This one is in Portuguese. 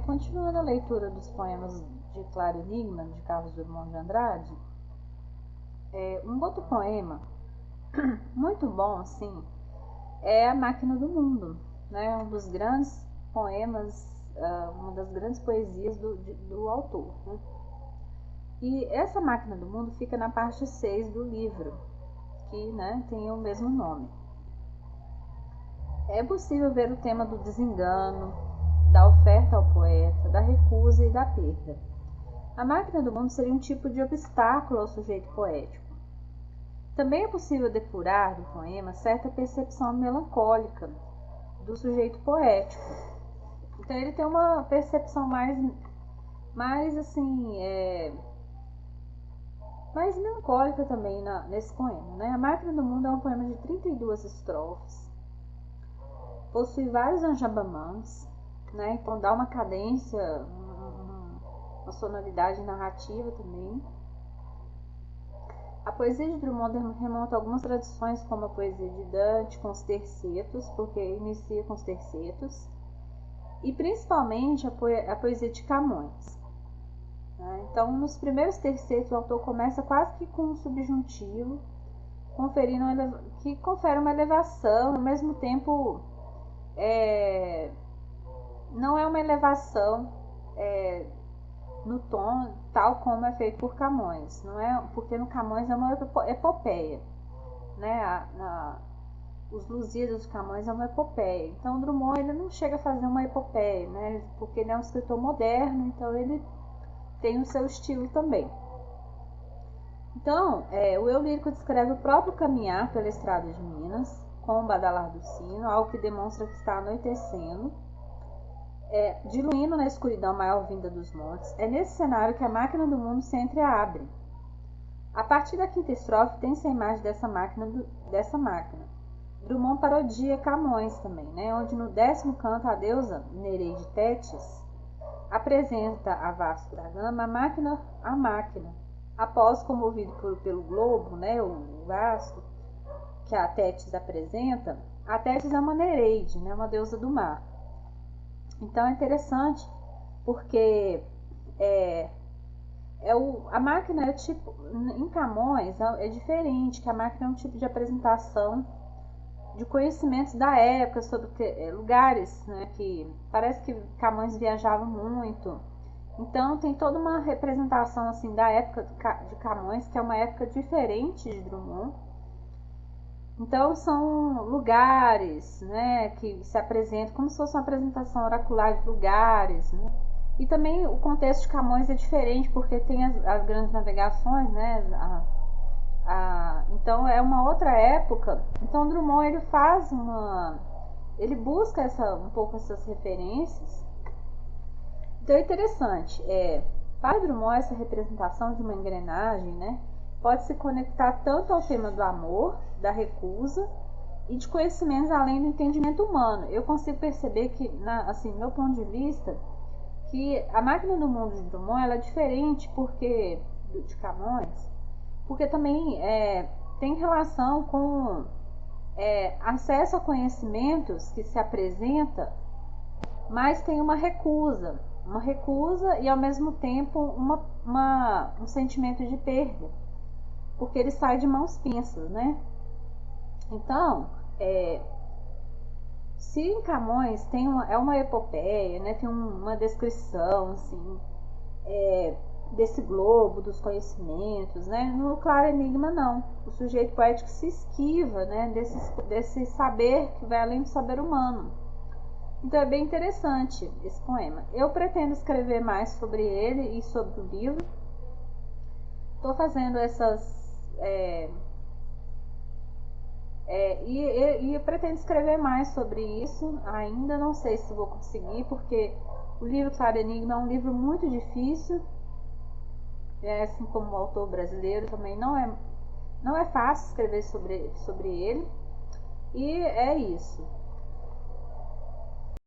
Continuando a leitura dos poemas de Claro Enigma, de Carlos Drummond de Andrade, um outro poema muito bom, assim, é A Máquina do Mundo, né? Um dos grandes poemas, uma das grandes poesias do autor, né? E essa Máquina do Mundo fica na parte 6 do livro, que, né, tem o mesmo nome. É possível ver o tema do desengano, da oferta ao poeta, da recusa e da perda. A máquina do mundo seria um tipo de obstáculo ao sujeito poético. Também é possível depurar do poema certa percepção melancólica do sujeito poético. Então ele tem uma percepção mais assim, mais melancólica também nesse poema, né? A Máquina do Mundo é um poema de 32 estrofes, possui vários enjambaments, né? Então dá uma cadência, uma sonoridade narrativa também. A poesia de Drummond remonta a algumas tradições, como a poesia de Dante com os tercetos, porque inicia com os tercetos, e principalmente a poesia de Camões. Então, nos primeiros tercetos, o autor começa quase que com um subjuntivo, que confere uma elevação, ao mesmo tempo não é uma elevação no tom tal como é feito por Camões, não é? Porque no Camões é uma epopeia, né? Os Lusíadas de Camões é uma epopeia. Então Drummond ele não chega a fazer uma epopeia, né? Porque ele é um escritor moderno, então ele tem o seu estilo também. Então, o eu lírico descreve o próprio caminhar pela estrada de Minas, com o badalar do sino, algo que demonstra que está anoitecendo, diluindo na escuridão maior vinda dos montes. É nesse cenário que a máquina do mundo se entreabre. A partir da quinta estrofe tem-se a imagem dessa máquina. Drummond parodia Camões também, né? Onde no 10º canto a deusa Nereide Tétis apresenta a Vasco da Gama a máquina. Após, comovido pelo globo, né, o Vasco, que a Tétis apresenta, a Tétis é uma Nereide, né, uma deusa do mar. Então é interessante porque a máquina é tipo, em Camões é diferente, que a máquina é um tipo de apresentação de conhecimentos da época sobre lugares, né, que parece que Camões viajava muito. Então tem toda uma representação assim da época de Camões, que é uma época diferente de Drummond. Então são lugares, né, que se apresentam como se fosse uma apresentação oracular de lugares, né? E também o contexto de Camões é diferente, porque tem as grandes navegações, né? Então é uma outra época. Então Drummond ele busca um pouco essas referências. Então é interessante, para Drummond essa representação de uma engrenagem, né, pode se conectar tanto ao tema do amor, da recusa e de conhecimentos além do entendimento humano. Eu consigo perceber que, assim, do meu ponto de vista, que a máquina do mundo de Drummond ela é diferente de Camões, porque também tem relação com acesso a conhecimentos que se apresenta, mas tem uma recusa e ao mesmo tempo um sentimento de perda, porque ele sai de mãos pinças, né? Então, se em Camões tem uma epopeia, né? Tem uma descrição assim, desse globo, dos conhecimentos, né? No Claro Enigma não, o sujeito poético se esquiva, né, desse saber que vai além do saber humano. Então é bem interessante esse poema. Eu pretendo escrever mais sobre ele e sobre o livro. Estou fazendo e eu pretendo escrever mais sobre isso. Ainda não sei se vou conseguir, porque o livro Claro Enigma é um livro muito difícil. Assim como o autor brasileiro também não é fácil escrever sobre ele. E é isso.